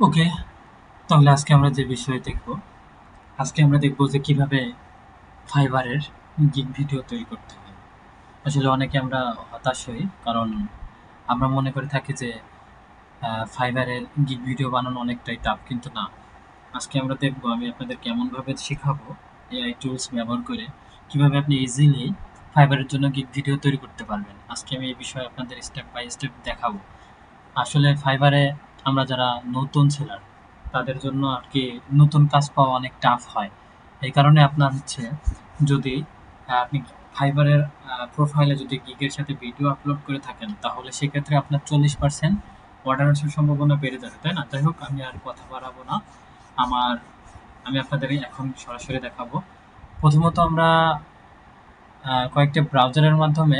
ওকে, তাহলে আজকে আমরা যে বিষয় দেখব, আজকে আমরা দেখব যে কিভাবে ফাইবারের গিগ ভিডিও তৈরি করতে হয়। আসলে অনেকে আমরা হতাশ হই, কারণ আমরা মনে করে থাকি যে ফাইবারের গিগ ভিডিও বানানো অনেকটাই টাফ, কিন্তু না। আজকে আমরা দেখব, আমি আপনাদের কেমনভাবে শেখাবো এআই টুলস ব্যবহার করে কিভাবে আপনি ইজিলি ফাইবারের জন্য গিগ ভিডিও তৈরি করতে পারবেন। আজকে আমি এই বিষয়ে আপনাদের স্টেপ বাই স্টেপ দেখাবো। আসলে ফাইবারে আমরা যারা নতুন সেলার, তাদের জন্য আর কি নতুন কাজ পাওয়া অনেক টাফ হয়। এই কারণে আপনার হচ্ছে, যদি আপনি ফাইবারের প্রোফাইলে যদি গিগের সাথে ভিডিও আপলোড করে থাকেন, তাহলে সেক্ষেত্রে আপনার 40% অর্ডার আসার সম্ভাবনা বেড়ে যাবে, তাই না? যাই হোক, আমি আর কথা বাড়াবো না। আমার আমি আপনাদের এখন সরাসরি দেখাবো। প্রথমত আমরা কয়েকটা ব্রাউজারের মাধ্যমে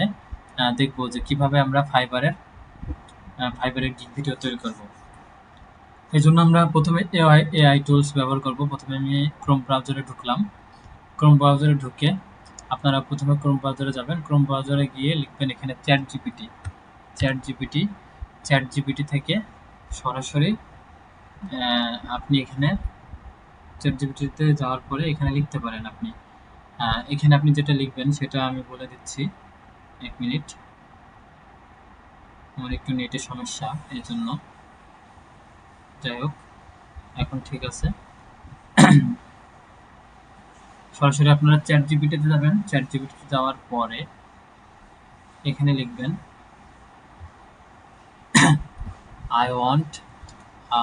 দেখবো যে কিভাবে আমরা ফাইবারের গিগ ভিডিও তৈরি করব। এই জন্য আমরা প্রথমে এআই টুলস ব্যবহার করব। প্রথমে আমি ক্রোম ব্রাউজারে ঢুকলাম। ক্রোম ব্রাউজারে ঢুকে আপনারা প্রথমে ক্রোম ব্রাউজারে যাবেন। ক্রোম ব্রাউজারে গিয়ে লিখবেন এখানে chat GPT. Chat GPT chat GPT থেকে সরাসরি আপনি এখানে চ্যাট জিপিটিতে যাওয়ার পরে এখানে লিখতে পারেন আপনি। এখানে আপনি যেটা লিখবেন সেটা আমি বলে দিচ্ছি। 1 মিনিট, আমার একটু নেটের সমস্যা, এই জন্য। যাই হোক, এখন ঠিক আছে। সরাসরি আপনারা চ্যাট জিপিটিতে যাবেন। চ্যাট জিপিটিতে যাওয়ার পরে এখানে লিখবেন I want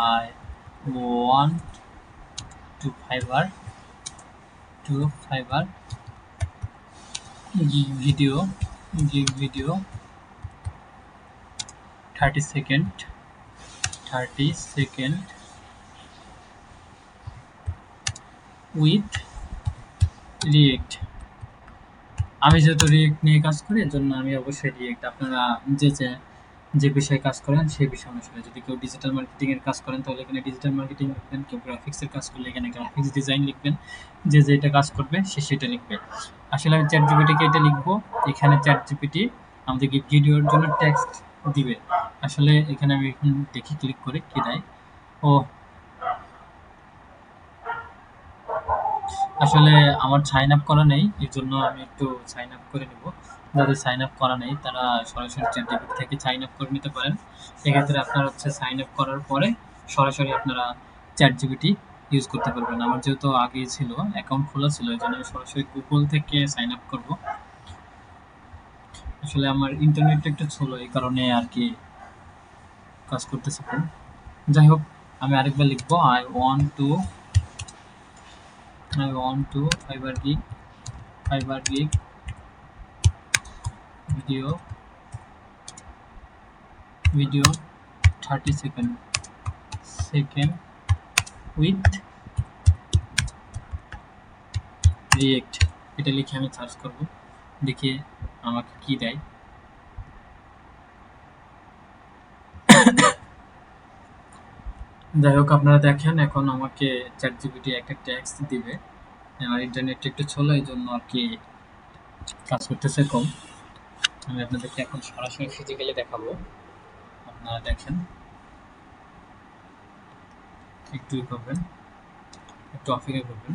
I want to fibre video give video 30 second 30 second with react. আমি যেহেতু রিয়েক্ট নিয়ে কাজ করি, এর জন্য আমি অবশ্যই রিয়েক্ট। আপনারা যে যে যে বিষয়ে কাজ করেন সেই বিষয় অনুসারে, যদি কেউ ডিজিটাল মার্কেটিং এর কাজ করেন তাহলে এখানে ডিজিটাল মার্কেটিং লিখবেন, কেউ গ্রাফিক্স এর কাজ করলে এখানে গ্রাফিক্স ডিজাইন লিখবেন। যে যেটা কাজ করবে সে সেটা লিখবে। আসলে আমি চ্যাট জিপিটিকে এটা লিখবো। এখানে চ্যাট জিপিটি আমাদেরকে ভিডিওর জন্য টেক্সট দিবে। আসলে এখানে আমি এখন দেখি, ক্লিক করে কি দেয়। ও, আসলে আমার সাইন আপ করা নেই, এই জন্য আমি একটু সাইন আপ করে নেব। যাদের সাইন আপ করা নেই তারা সরাসরি চ্যাটজিপিটি থেকে সাইন আপ করে নিতে পারেন। এক্ষেত্রে আপনার হচ্ছে সাইন আপ করার পরে সরাসরি আপনারা চ্যাটজিপিটি ইউজ করতে পারবেন। আমার যেহেতু আগে ছিল, অ্যাকাউন্ট খোলা ছিল, এই জন্য আমি সরাসরি গুগল থেকে সাইন আপ করব। আসলে আমার ইন্টারনেটটা একটু ছিল, এই কারণে আর কি কাজ করতেছে কম। যাই হোক, আমি আরেকবার লিখবো I want to fibre gig video video 30 second with react. এটা লিখে আমি সার্চ করব, দেখি আমাকে কি দেয়। যাই হোক, আপনারা দেখেন এখন আমাকে চ্যাট জিপিটি একটা টেক্সট দিবে। আমার ইন্টারনেটটা একটু ছোলো, এই জন্য আর কি কাজ করতেছে কম। আমি আপনাদেরকে এখন সরাসরি ফিজিক্যালি দেখাবো, আপনারা দেখেন। একটু করবেন, একটু অপেক্ষা করবেন।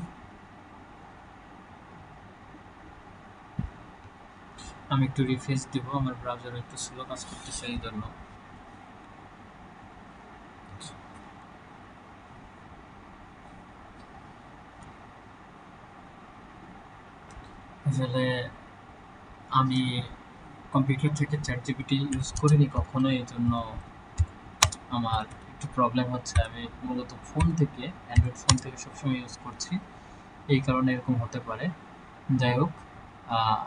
আমি একটু রিফ্রেশ দিব, আমার ব্রাউজার একটু স্লো কাজ করতেছে, এই জন্য। আসলে আমি কম্পিউটার থেকে চ্যাট জিপিটি ইউজ করিনি কখনো, এই জন্য আমার একটু প্রবলেম হচ্ছে। আমি মূলত ফোন থেকে, অ্যান্ড্রয়েড ফোন থেকে সবসময় ইউজ করছি, এই কারণে এরকম হতে পারে। যাই হোক,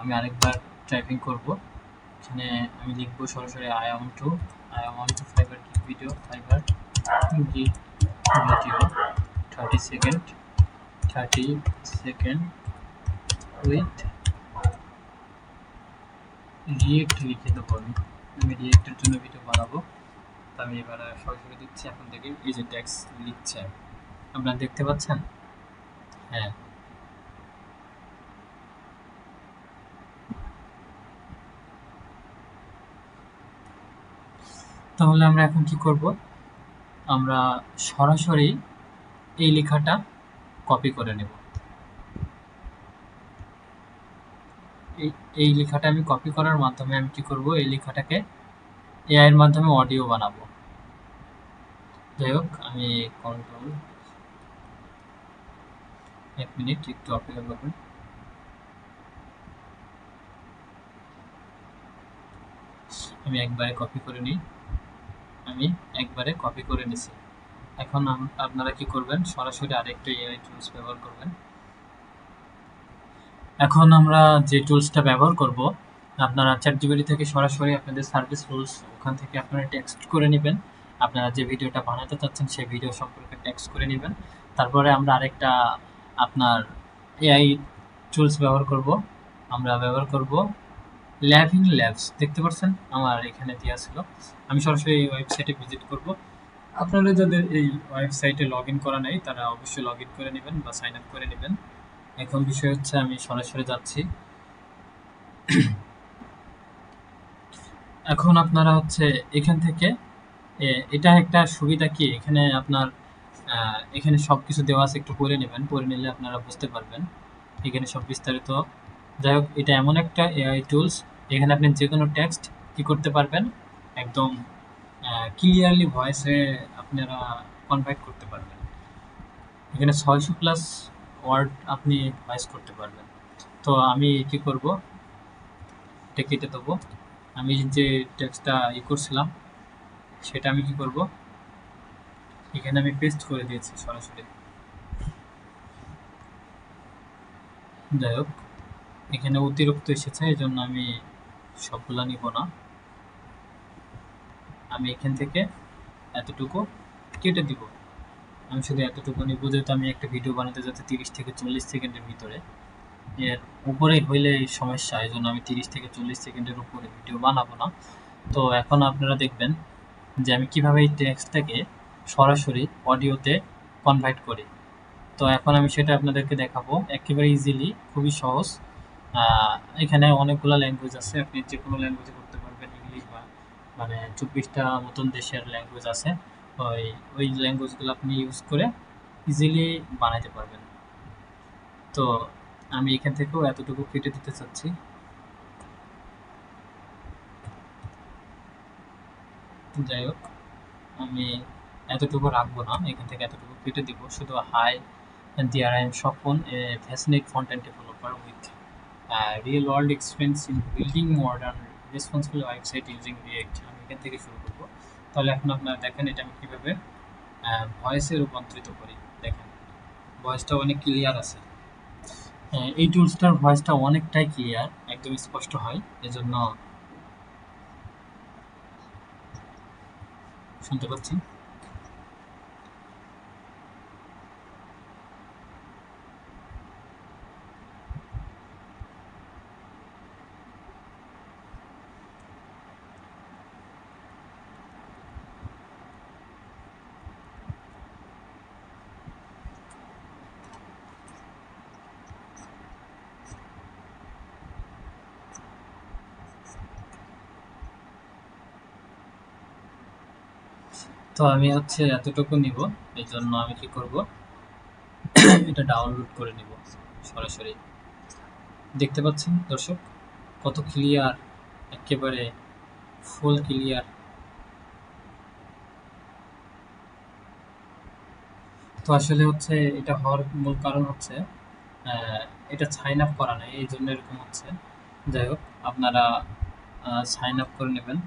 আমি আরেকবার টাইপিং করব। এখানে আমি লিখবো সরাসরি I want to fibre gig video 30 second with react লিখে দেবো। আমি রিয়েক্টের জন্য ভিডিও বানাবো। তো আমি এবার সরাসরি দিচ্ছি, এখন দেখি এই যে ট্যাক্স লিখছে, আপনারা দেখতে পাচ্ছেন? হ্যাঁ। তাহলে আমরা এখন কি করব? আমরা সরাসরি এই লেখাটা কপি করে নেব। এই এই লেখাটা আমি কপি করার মাধ্যমে আমি কি করব, এই লেখাটাকে এআই এর মাধ্যমে অডিও বানাবো। যাই হোক, আমি কন্ট্রোল, এক মিনিট একটু অপেক্ষা করবেন। আমি একবারে কপি করে নিই। আমি একবারে কপি করে নিছি। এখন আপনারা কি করবেন, সরাসরি আরেকটা এআই টুলস ব্যবহার করবেন। এখন আমরা যে টুলসটা ব্যবহার করব, আপনারা চ্যাটজিপিটি থেকে সরাসরি আপনাদের সার্ভিস রুলস ওখান থেকে আপনারা টেক্সট করে নেবেন। আপনারা যে ভিডিওটা বানাতে চাচ্ছেন সেই ভিডিও সম্পর্কে টেক্সট করে নেবেন। তারপরে আমরা আরেকটা আপনার এআই টুলস ব্যবহার করব। আমরা ব্যবহার করব ল্যাভিং ল্যাবস। দেখতে পাচ্ছেন আমার এখানে দেওয়া ছিল। আমি সরাসরি এই ওয়েবসাইটে ভিজিট করব। আপনারা যাদের এই ওয়েবসাইটে লগ ইন করা নেই তারা অবশ্যই লগ ইন করে নেবেন বা সাইন আপ করে নেবেন। এখন বিষয় হচ্ছে আমি সরাসরি যাচ্ছি। এখন আপনারা হচ্ছে এখান থেকে এটা একটা সুবিধা কি, এখানে আপনার এখানে সব কিছু দেওয়া আছে, একটু পড়ে নেবেন, পড়ে নিলে আপনারা বুঝতে পারবেন এখানে সব বিস্তারিত। যাই হোক, এটা এমন একটা এআই টুলস, এখানে আপনি যে কোনো টেক্সট কি করতে পারবেন, একদম ক্লিয়ারলি ভয়েসে আপনারা কনভার্ট করতে পারবেন। এখানে 600+ ওয়ার্ড আপনি ভয়েস করতে পারবেন। তো আমি কি করব, এটা কেটে দেবো। আমি যে টেক্সটটা করছিলাম সেটা আমি কি করব, এখানে আমি পেস্ট করে দিয়েছি সরাসরি। যাই হোক, এখানে অতিরিক্ত এসেছে এই জন্য আমি সবগুলা নিব না। আমি এখান থেকে এতটুকু কেটে দিব। আমি শুধু এতটুকু নিব, যেহেতু আমি একটা ভিডিও বানাতে যাতে 30 থেকে 40 সেকেন্ডের ভিতরে, এর উপরে হইলে এই সমস্যা, এই জন্য আমি 30 থেকে 40 সেকেন্ডের উপরে ভিডিও বানাবো না। তো এখন আপনারা দেখবেন যে আমি কিভাবে এই টেক্সটটাকে সরাসরি অডিওতে কনভার্ট করি। তো এখন আমি সেটা আপনাদেরকে দেখাবো একেবারে ইজিলি, খুবই সহজ। এখানে অনেকগুলো ল্যাঙ্গুয়েজ আছে, আপনি যে কোনো ল্যাঙ্গুয়েজে করতে পারবেন। ইংলিশ বা মানে 24টা মতন দেশের ল্যাঙ্গুয়েজ আছে, ওই ওই ল্যাঙ্গুয়েজগুলো আপনি ইউজ করে ইজিলি বানাইতে পারবেন। তো আমি এখান থেকেও এতটুকু কেটে দিতে চাচ্ছি। যাই হোক, আমি এতটুকু রাখবো না, এখান থেকে এতটুকু কেটে দিব। শুধু hi there I am Swapan, a passionate front end developer with real world experience in building modern responsive website using React. আমি এখান থেকে শুরু করবো। তাহলে এখন আপনারা দেখেন এটা আমি কীভাবে ভয়েসে রূপান্তরিত করি। দেখেন ভয়েসটা অনেক ক্লিয়ার আছে। এই টুলসটার ভয়েসটা অনেকটাই ক্লিয়ার, একদম স্পষ্ট হয়, এজন্য শুনতে পাচ্ছি। তো আমি হচ্ছে এতটুকু নিব, এই জন্য আমি কি করব, এটা ডাউনলোড করে নিব সরাসরি। দেখতে পাচ্ছেন দর্শক কত ক্লিয়ার, একেবারে ফুল ক্লিয়ার। তো আসলে হচ্ছে এটা হওয়ার মূল কারণ হচ্ছে এটা সাইন আপ করা নেই, এই জন্য এরকম হচ্ছে। যাই হোক, আপনারা সাইন আপ করে নেবেন।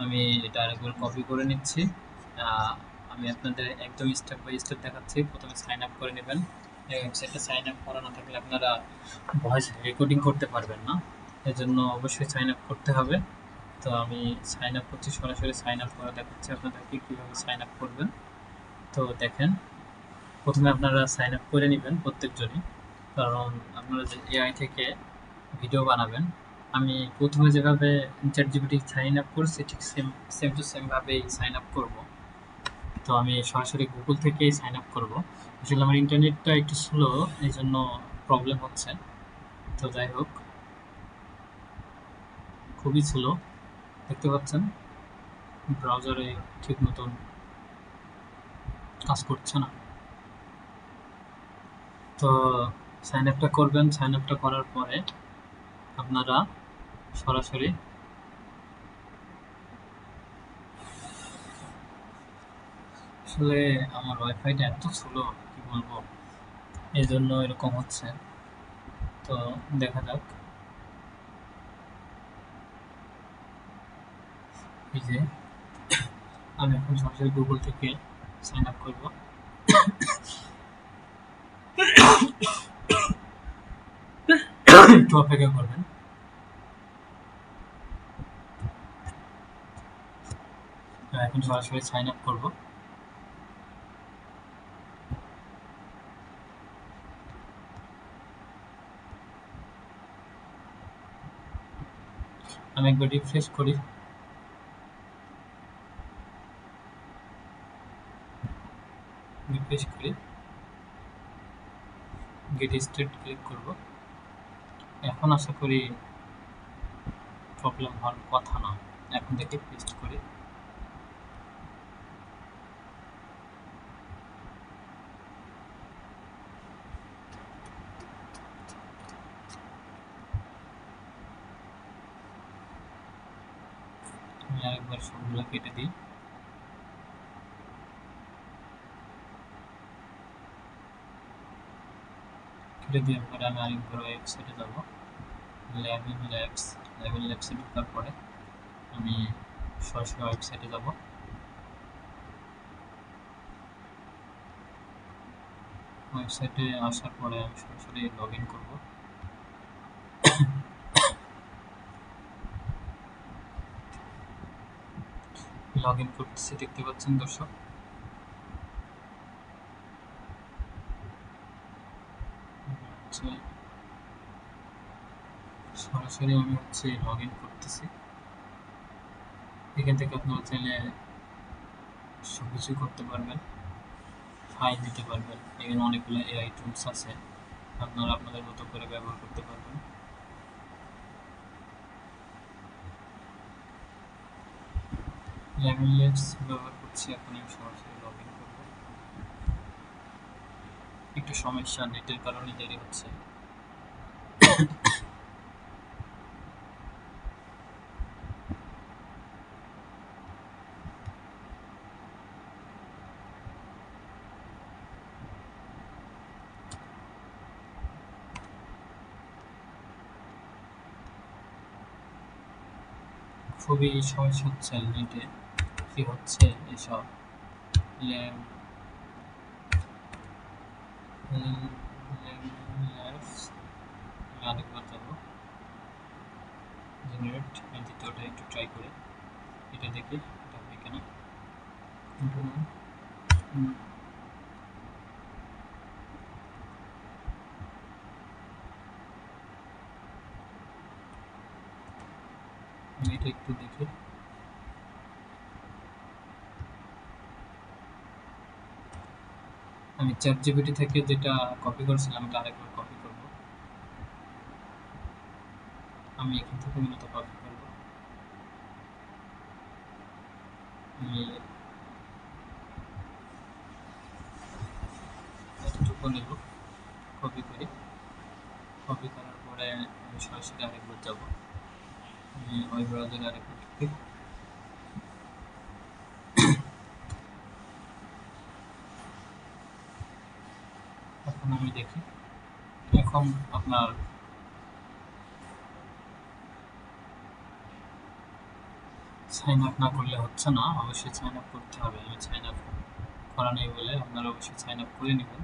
আমি এটা আরেকবার কপি করে নিচ্ছি। আমি আপনাদের একদম স্টেপ বাই স্টেপ দেখাচ্ছি। প্রথমে সাইন আপ করে নেবেন। এই ওয়েবসাইটে সাইন আপ করা না থাকলে আপনারা ভয়েস রেকর্ডিং করতে পারবেন না, এজন্য অবশ্যই সাইন আপ করতে হবে। তো আমি সাইন আপ করছি, সরাসরি সাইন আপ করা দেখাচ্ছি আপনাদেরকে কীভাবে সাইন আপ করবেন। তো দেখেন, প্রথমে আপনারা সাইন আপ করে নেবেন প্রত্যেকজনই, কারণ আপনারা যে এআই থেকে ভিডিও বানাবেন, আমি প্রথমে যেভাবে চ্যাটজিপিটি সাইন আপ করছি ঠিক সেম সেম টু সেমভাবেই সাইন আপ করব। তো আমি সরাসরি গুগল থেকেই সাইন আপ করব। আসলে আমার ইন্টারনেটটা একটু স্লো, এই জন্য প্রবলেম হচ্ছে। তো যাই হোক, খুবই স্লো। দেখতে পাচ্ছেন ব্রাউজারে ঠিক মতন কাজ করছে না। তো সাইন আপটা করবেন। সাইন আপটা করার পরে আপনারা সরাসরি আসলে আমার ওয়াইফাইটা এত স্লো, কি বলবো, এই জন্য এরকম হচ্ছে। তো দেখা যাক। এই যে আমি এখন সরাসরি গুগল থেকে সাইন আপ করবো। একটু অপেক্ষা করবেন। এখন সরাসরি সাইন আপ করবো। আমি একবার রিফ্রেশ করি। গেট স্টার্ট ক্লিক করব। এখন আশা করি প্রবলেম হওয়ার কথা না। এখন দেখি পেস্ট করি। আমি আরেকবার সবগুলো কেটে দিই। কেটে দেওয়ার পরে আমি আরেকবার ওয়েবসাইটে যাব। লেভেল ল্যাবসে ঢোকার পরে আমি সরাসরি ওয়েবসাইটে যাব। ওয়েবসাইটে আসার পরে আমি সরাসরি লগ ইন করবো। লগ ইন করতেছি, দেখতে পাচ্ছেন দর্শক। সরাসরি আমি লগ ইন করতেছি। এখান থেকে আপনারা চাইলে সবকিছু করতে পারবেন, ফাইল দিতে পারবেন। এখানে অনেকগুলো এআই টুলস আছে, আপনারা আপনাদের মতো করে ব্যবহার করতে পারবেন। লেভেল ল্যাবস ব্যবহার করছি। এখন আমি সরাসরি লগ ইন করব। একটু সমস্যা, নেটের কারণে দেরি হচ্ছে। খুবই সমস্যা হচ্ছে নেটে। কি হচ্ছে এসব আরেকবার যাবো। জেনারেট দ্বিতীয়টা একটু ট্রাই করে এটা দেখি এটা হবে কিনা। এটা একটু দেখি। আমি চ্যাট জিপিটি থেকে যেটা কপি করেছিলাম এটা আরেকবার কপি করব। আমি এখান থেকে মূলত কপি করব। আমি এতটুকু নেব, কপি করি। কপি করার পরে আমি সরাসরি আরেকবার যাব। আমি ওই ব্রাউজারে আরেকবার ঢুকি। এখন আমি দেখি। এখন আপনার সাইন আপ না করলে হচ্ছে না, অবশ্যই সাইন আপ করতে হবে। আমি সাইন আপ করা নেই বলে আপনারা অবশ্যই সাইন আপ করে নেবেন।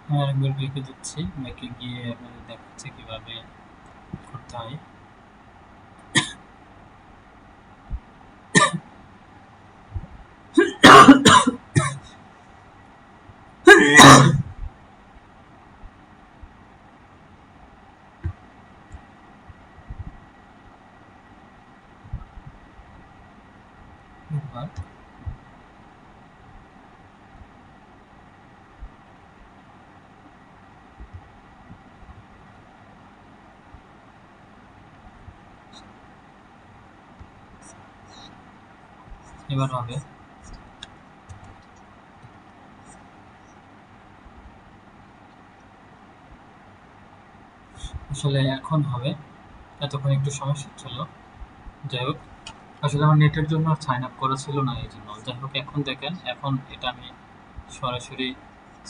আমি আরেকবার ব্যাকে যাচ্ছি। ব্যাকে গিয়ে আপনাদের দেখাচ্ছে কিভাবে করতে হয়। এবার হবে আসলে এখন হবে, এতক্ষণ একটু সমস্যা ছিল। যাই হোক, আসলে আমার নেটের জন্য সাইন আপ করা ছিল না, এই জন্য। যাই হোক, এখন দেখেন, এখন এটা আমি সরাসরি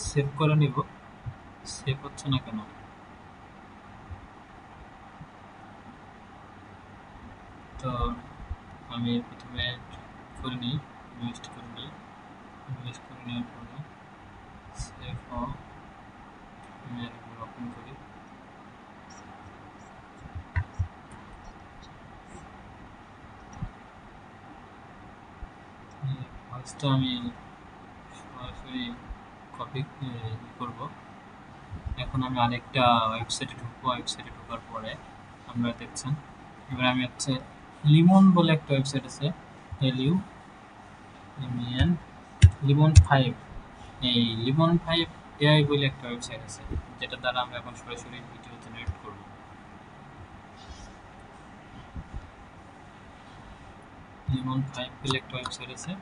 সেভ করে নিব। সেভ হচ্ছে না কেন? তো আমি প্রথমে করে নিই, ইনভেস্ট করে নিই। ইনভেস্ট করে নেওয়ার পরে সেভ আমি আরেকবার ওপেন করি। ভয়েসটা আমি সরাসরি কপি করব। এখন আমি আরেকটা ওয়েবসাইটে ঢুকবো। ওয়েবসাইটে ঢোকার পরে আপনারা দেখছেন, এবার আমি হচ্ছে লিমন বলে একটা ওয়েবসাইট আছে, LUMN লিমন 5। এই লিমন 5 AI বলে একটা ওয়েবসাইট আছে, যেটা দ্বারা আমরা এখন সরাসরি ভিডিও জেনারেট করব। লিমন 5 বলে একটা ওয়েবসাইট আছে,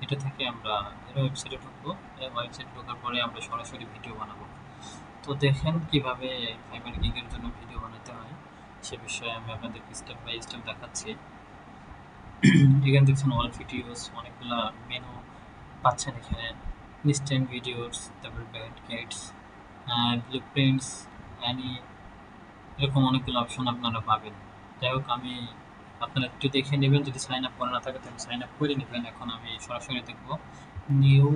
এটা থেকে আমরা এর ওয়েবসাইটে ঢুকবো। ওয়েবসাইটে ঢোকার পরে আমরা সরাসরি ভিডিও বানাবো। তো দেখেন কিভাবে ফাইবার গিগের জন্য ভিডিও বানাতে হয়, সে বিষয়ে আমি আপনাদেরকে স্টেপ বাই স্টেপ দেখাচ্ছি। এখানে দেখছেন অল ভিডিওস, অনেকগুলা মেনু পাচ্ছেন এখানে। ইনস্ট্যান্ট ভিডিওস, তারপর ব্যাড গাইডস, ব্লু প্রিন্টস, অ্যানি, এরকম অনেকগুলো অপশন আপনারা পাবেন। যাই হোক, আমি আপনারা একটু দেখে নেবেন, যদি সাইন আপ করা না থাকে তাহলে সাইন আপ করে নেবেন। এখন আমি সরাসরি দেখব, নিউ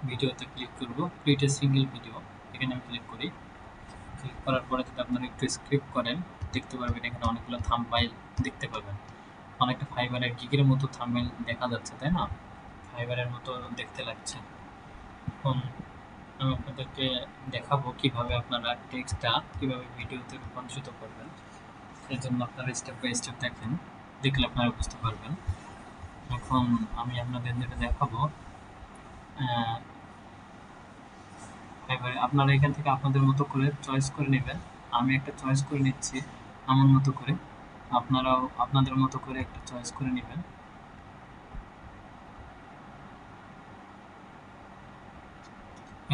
ভিডিওতে ক্লিক করব, ক্রিয়েট এ সিঙ্গেল ভিডিও, এখানে আমি ক্লিক করি। ক্লিক করার পরে যদি আপনারা একটু স্ক্রিপ্ট করেন, দেখতে পারবেন এখানে অনেকগুলো থাম্বনেইল দেখতে পাবেন। অনেকটা ফাইবারের গিগের মতো থাম্বনেইল দেখা যাচ্ছে, তাই না? ফাইবারের মতো দেখতে লাগছে। এখন আমি আপনাদেরকে দেখাবো কিভাবে আপনারা টেক্সটটা কিভাবে ভিডিওতে রূপান্তরিত করবেন। এর জন্য আপনারা স্টেপ বাই স্টেপ দেখেন, দেখলে আপনারা বুঝতে পারবেন। এখন আমি আপনাদের যেটা দেখাবো, এবারে আপনারা এখান থেকে আপনাদের মতো করে চয়েস করে নেবেন। আমি একটা চয়েস করে নিচ্ছি আমার মতো করে, আপনারাও আপনাদের মতো করে একটা চয়েস করে নেবেন।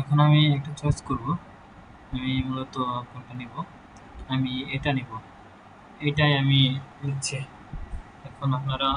এখন আমি একটা চয়েস করব, আমি মূলত কোনটা নিব, আমি এটা নিব, এটাই আমি নিচ্ছি। এখন আপনারা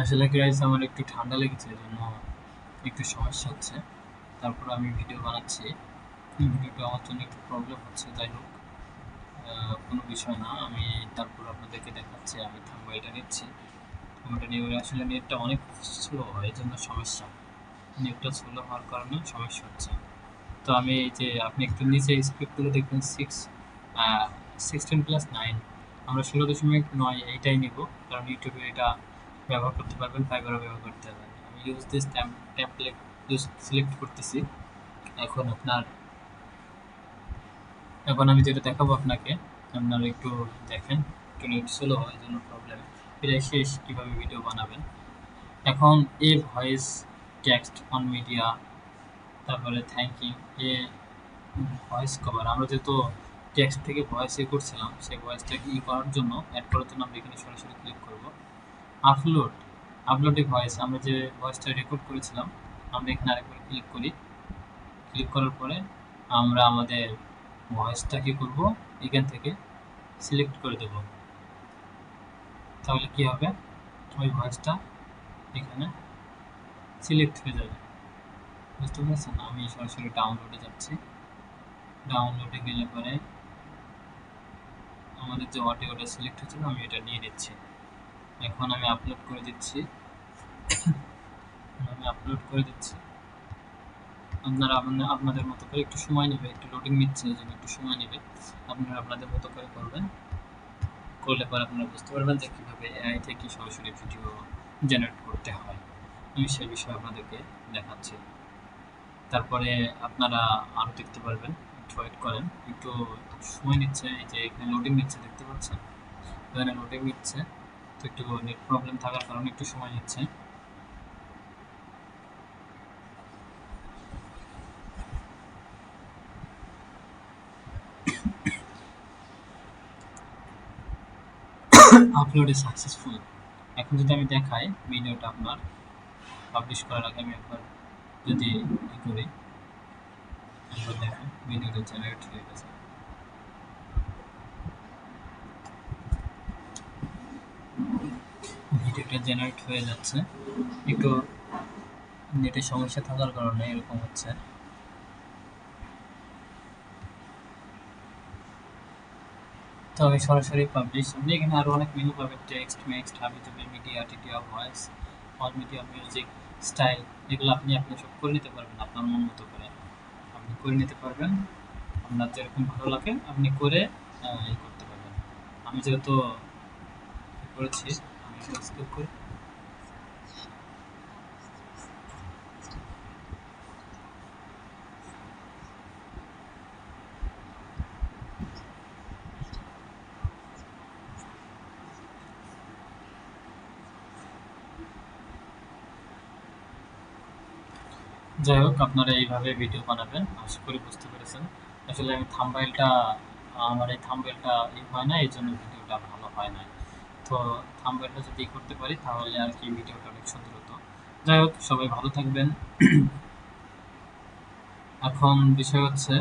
আসলে গাইস আমার একটু ঠান্ডা লেগেছে, এই জন্য একটু সমস্যা হচ্ছে। তারপর আমি ভিডিও বানাচ্ছি, ভিডিওটা আমার জন্য একটু প্রবলেম হচ্ছে। যাই হোক, কোনো বিষয় না, আমি তারপর আপনাদেরকে দেখাচ্ছি। আমি থাম্বনেলটা নিচ্ছি, থাম্বনেলটা নিয়ে আসলে নেটটা অনেক স্লো হয়, এই জন্য সমস্যা। নেটটা স্লো হওয়ার কারণে সমস্যা হচ্ছে। তো আমি এই যে আপনি একটু নিচে স্ক্রিপ্টগুলো দেখবেন, 16+9, আমরা 16.9 এইটাই নিব, কারণ ইউটিউবে এটা ব্যবহার করতে পারবেন, ফাইবারও ব্যবহার করতে পারবেন। আমি use this template use select করতেছি। এখন আপনার এখন আমি যেটা দেখাবো আপনাকে, আপনারা একটু দেখেন, একটু নেট স্লো হয়, এই জন্য প্রবলেম। এটা শেষ কীভাবে ভিডিও বানাবেন। এখন এ ভয়েস টেক্সট অন মিডিয়া, তারপরে থ্যাংকিং, এ ভয়েস কভার, আমরা যেহেতু টেক্সট থেকে ভয়েস করছিলাম, সেই ভয়েসটাকে করার জন্য, অ্যাড করার জন্য আমরা এখানে সরাসরি ক্লিক করব। আপলোড, আপলোডে ভয়েস, আমরা যে ভয়েসটা রেকর্ড করেছিলাম, আমরা এখানে আরেকবার ক্লিক করি। ক্লিক করার পরে আমরা আমাদের ভয়েসটা কী করব, এখান থেকে সিলেক্ট করে দেব। তাহলে কি হবে, ওই ভয়েসটা এখানে সিলেক্ট হয়ে যাবে। বুঝতে পেরেছেন? আমি সরাসরি ডাউনলোডে যাচ্ছি। ডাউনলোডে গেলে পরে আমাদের যে অডিওটা সিলেক্ট হয়েছিল, আমি এটা নিয়ে নিচ্ছি। এখন আমি আপলোড করে দিচ্ছি। আপনারা আপনাদের মতো করে, একটু সময় নেবে, একটু লোডিং নিচ্ছে, এই জন্য একটু সময় নেবে। আপনারা আপনাদের মতো করে করবেন, করলে পরে আপনারা বুঝতে পারবেন যে কীভাবে এআই থেকে সরাসরি ভিডিও জেনারেট করতে হয়। আমি বিষয়ে আপনাদেরকে দেখাচ্ছি। তারপরে আপনারা আরও দেখতে পারবেন ওয়েট করেন, একটু সময় নিচ্ছে। এই যে এখানে লোডিং নিচ্ছে, দেখতে পাচ্ছেন? এখানে লোডিং নিচ্ছে, তো একটু নেট প্রবলেম থাকার কারণে একটু সময় নিচ্ছে। Upload is successful. এখন যদি আমি দেখাই ভিডিওটা আপনার পাবলিশ করার আগে, আমি একবার যদি করি, একবার দেখেন ভিডিওটা জেনারেট হয়ে গেছে। ভিডিওটা জেনারেট হয়ে যাচ্ছে, একটু নেটের সমস্যা থাকার কারণে এরকম হচ্ছে। তো আমি সরাসরি পাবলিশ, আপনি এখানে আরও অনেক মেনু পাবেন, টেক্সট, মেক্সট, হাবিজাবি, মিডিয়া, টিডিয়া, voice, all media, music, style, এগুলো আপনি সব করে নিতে পারবেন আপনার মন মতো করে। আপনি করে নিতে পারবেন, আপনার যেরকম ভালো লাগে আপনি করে করতে পারবেন। আমি যেহেতু করেছি, আমি স্কিপ করি। যাই হোক, আপনারা এইভাবে ভিডিও বানাবেন, আশা করি বুঝতে পেরেছেন। আসলে আমি থাম্বনেইলটা, আমার এই থাম্বনেইলটা হয় না, এই জন্য ভিডিওটা ভালো হয় না। তো থাম্বনেইলটা যদি করতে পারি তাহলে আর কি ভিডিওটা অনেক সুন্দর হতো। যাই হোক, সবাই ভালো থাকবেন। এখন বিষয় হচ্ছে